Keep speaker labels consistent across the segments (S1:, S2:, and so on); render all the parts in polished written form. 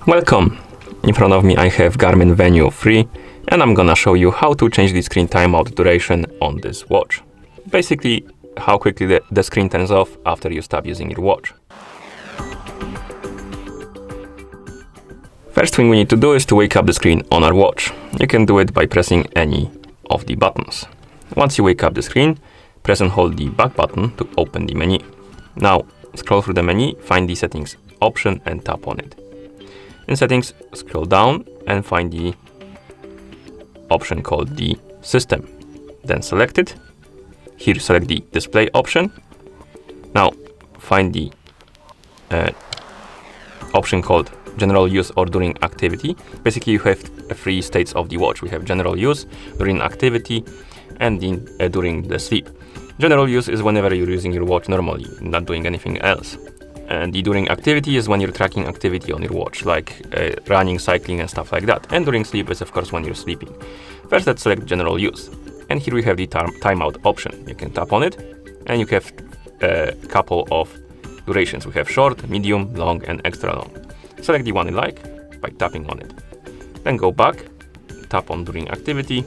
S1: Welcome! In front of me I have GARMIN Venu 3 and I'm gonna show you how to change the screen timeout duration on this watch. Basically, how quickly the screen turns off after you stop using your watch. First thing we need to do is to wake up the screen on our watch. You can do it by pressing any of the buttons. Once you wake up the screen, press and hold the back button to open the menu. Now, scroll through the menu, find the settings option and tap on it. In settings, scroll down and find the option called the system. Then select it. Here select the display option. Now find the option called general use or during activity. Basically you have three states of the watch. We have general use, during activity, and during the sleep. General use is whenever you're using your watch normally, not doing anything else. And the during activity is when you're tracking activity on your watch, like running, cycling and stuff like that. And during sleep is of course when you're sleeping. First let's select general use. And here we have the timeout option. You can tap on it and you have a couple of durations. We have short, medium, long and extra long. Select the one you like by tapping on it. Then go back, tap on during activity.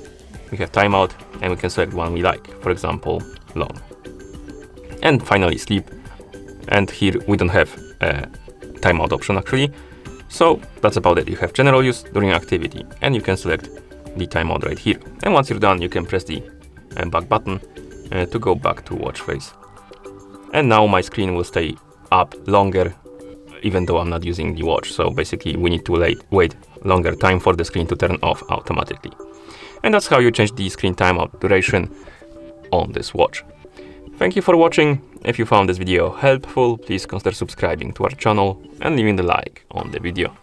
S1: We have timeout and we can select one we like, for example, long. And finally sleep. And here we don't have a timeout option actually. So that's about it. You have general use, during activity, and you can select the timeout right here. And once you're done, you can press the back button to go back to watch face. And now my screen will stay up longer, even though I'm not using the watch. So basically we need to wait longer time for the screen to turn off automatically. And that's how you change the screen timeout duration on this watch. Thank you for watching. If you found this video helpful, please consider subscribing to our channel and leaving the like on the video.